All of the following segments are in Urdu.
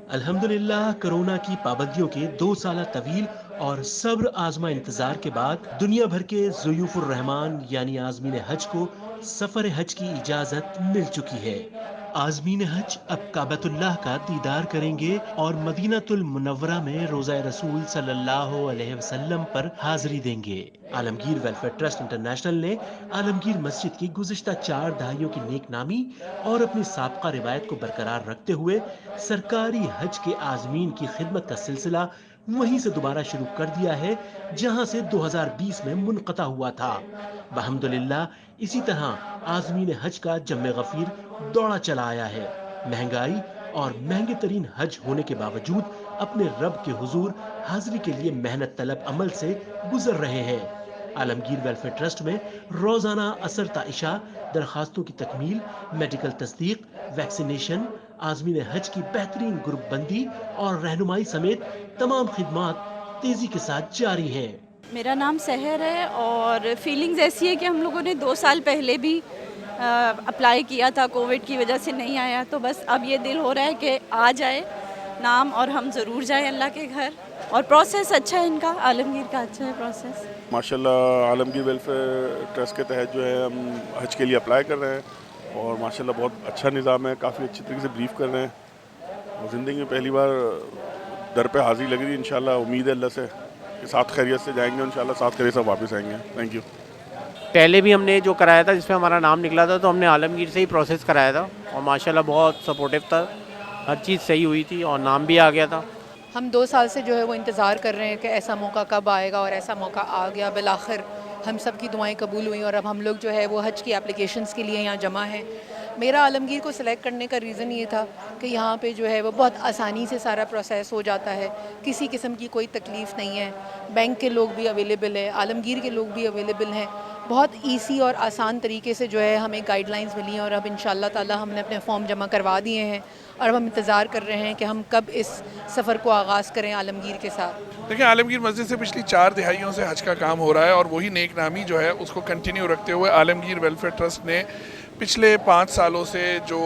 الحمدللہ کرونا کی پابندیوں کے 2 سالہ طویل اور صبر آزما انتظار کے بعد دنیا بھر کے ضیوف الرحمان یعنی عازمین حج کو سفر حج کی اجازت مل چکی ہے۔ عازمین حج اب کعبۃ اللہ کا دیدار کریں گے اور مدینہ المنورہ میں روضہ رسول صلی اللہ علیہ وسلم پر حاضری دیں گے۔ عالمگیر ویلفیئر ٹرسٹ انٹرنیشنل نے عالمگیر مسجد کی گزشتہ 4 دہائیوں کی نیک نامی اور اپنی سابقہ روایت کو برقرار رکھتے ہوئے سرکاری حج کے عازمین کی خدمت کا سلسلہ وہیں سے دوبارہ شروع کر دیا ہے جہاں سے 2020 میں منقطع ہوا تھا۔ بحمدللہ اسی طرح عازمین حج کا جم غفیر دوڑا چلا آیا ہے۔ مہنگائی اور مہنگے ترین حج ہونے کے باوجود اپنے رب کے حضور حاضری کے لیے محنت طلب عمل سے گزر رہے ہیں۔ عالمگیر ویلفیئر ٹرسٹ میں روزانہ عصر تا عشاء درخواستوں کی تکمیل، میڈیکل تصدیق، ویکسینیشن، عازمین حج کی بہترین گروپ بندی اور رہنمائی سمیت تمام خدمات تیزی کے ساتھ جاری ہیں۔ میرا نام سحر ہے اور فیلنگز ایسی ہے کہ ہم لوگوں نے 2 سال پہلے بھی اپلائی کیا تھا، کووڈ کی وجہ سے نہیں آیا، تو بس اب یہ دل ہو رہا ہے کہ آ جائے نام اور ہم ضرور جائیں اللہ کے گھر۔ اور پروسیس اچھا ہے ان کا، عالمگیر کا اچھا ہے پروسیس۔ ماشاءاللہ عالمگیر ویلفیئر ٹرسٹ کے تحت جو ہے ہم حج کے لیے اپلائی کر رہے ہیں اور ماشاءاللہ بہت اچھا نظام ہے، کافی اچھی طریقے سے بریف کر رہے ہیں اور زندگی میں پہلی بار در پہ حاضری لگ رہی ہے۔ انشاءاللہ امید ہے اللہ سے کہ ساتھ خیریت سے جائیں گے، انشاءاللہ ساتھ خیریت سے واپس آئیں گے۔ Thank you. پہلے بھی ہم نے جو کرایا تھا جس میں ہمارا نام نکلا تھا تو ہم نے عالمگیر سے ہی پروسیس کرایا تھا اور ماشاءاللہ بہت سپورٹیو تھا، ہر چیز صحیح ہوئی تھی اور نام بھی آ گیا تھا۔ ہم 2 سال سے جو ہے وہ انتظار کر رہے ہیں کہ ایسا موقع کب آئے گا اور ایسا موقع آ گیا بالآخر۔ ہم سب کی دعائیں قبول ہوئیں اور اب ہم لوگ جو ہے وہ حج کی اپلیکیشنز کے لیے یہاں جمع ہیں۔ میرا عالمگیر کو سلیکٹ کرنے کا ریزن یہ تھا کہ یہاں پہ جو ہے وہ بہت آسانی سے سارا پروسیس ہو جاتا ہے، کسی قسم کی کوئی تکلیف نہیں ہے، بینک کے لوگ بھی اویلیبل ہیں، عالمگیر کے لوگ بھی اویلیبل ہیں، بہت ایزی اور آسان طریقے سے جو ہے ہمیں گائیڈ لائنز ملی ہیں اور اب انشاءاللہ تعالی ہم نے اپنے فارم جمع کروا دیے ہیں اور اب ہم انتظار کر رہے ہیں کہ ہم کب اس سفر کو آغاز کریں عالمگیر کے ساتھ۔ دیکھیں عالمگیر مسجد سے پچھلی 4 دہائیوں سے حج کا کام ہو رہا ہے اور وہی نیک نامی جو ہے اس کو کنٹینیو رکھتے ہوئے عالمگیر ویلفیئر ٹرسٹ نے پچھلے 5 سالوں سے جو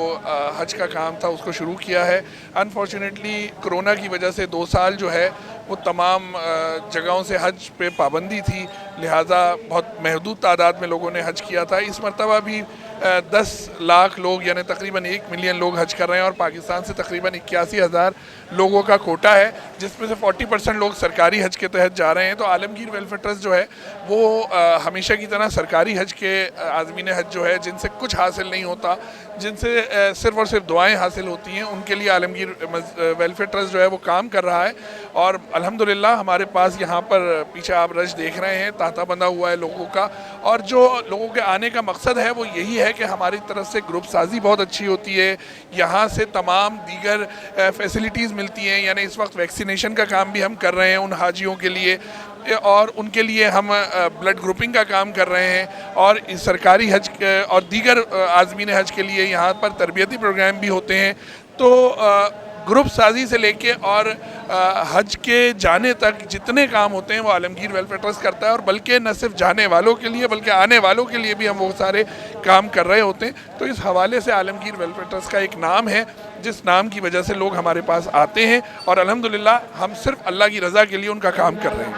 حج کا کام تھا اس کو شروع کیا ہے۔ انفارچونیٹلی کرونا کی وجہ سے 2 سال جو ہے وہ تمام جگہوں سے حج پہ پابندی تھی، لہٰذا بہت محدود تعداد میں لوگوں نے حج کیا تھا۔ اس مرتبہ بھی 10 لاکھ لوگ یعنی تقریباً 1 ملین لوگ حج کر رہے ہیں اور پاکستان سے تقریباً 81,000 لوگوں کا کوٹا ہے، جس میں سے 40% لوگ سرکاری حج کے تحت جا رہے ہیں۔ تو عالمگیر ویلفیئر ٹرسٹ جو ہے وہ ہمیشہ کی طرح سرکاری حج کے عازمین حج جو ہے جن سے کچھ حاصل نہیں ہوتا، جن سے صرف اور صرف دعائیں حاصل ہوتی ہیں، ان کے لیے عالمگیر ویلفیئر ٹرسٹ جو ہے وہ کام کر رہا ہے۔ اور الحمدللہ ہمارے پاس یہاں پر پیچھے آپ رش دیکھ رہے ہیں، تانتا بندھا ہوا ہے لوگوں کا، اور جو لوگوں کے آنے کا مقصد ہے وہ یہی ہے کہ ہماری طرف سے گروپ سازی بہت اچھی ہوتی ہے، یہاں سے تمام دیگر فیسلٹیز ملتی ہیں، یعنی اس وقت ویکسینیشن کا کام بھی ہم کر رہے ہیں ان حاجیوں کے لیے، اور ان کے لیے ہم بلڈ گروپنگ کا کام کر رہے ہیں، اور سرکاری حج اور دیگر عازمین حج کے لیے یہاں پر تربیتی پروگرام بھی ہوتے ہیں۔ تو گروپ سازی سے لے کے اور حج کے جانے تک جتنے کام ہوتے ہیں وہ عالمگیر ویلفیئر ٹرسٹ کرتا ہے، اور بلکہ نہ صرف جانے والوں کے لیے بلکہ آنے والوں کے لیے بھی ہم وہ سارے کام کر رہے ہوتے ہیں۔ تو اس حوالے سے عالمگیر ویلفیئر ٹرسٹ کا ایک نام ہے جس نام کی وجہ سے لوگ ہمارے پاس آتے ہیں، اور الحمدللہ ہم صرف اللہ کی رضا کے لیے ان کا کام کر رہے ہیں۔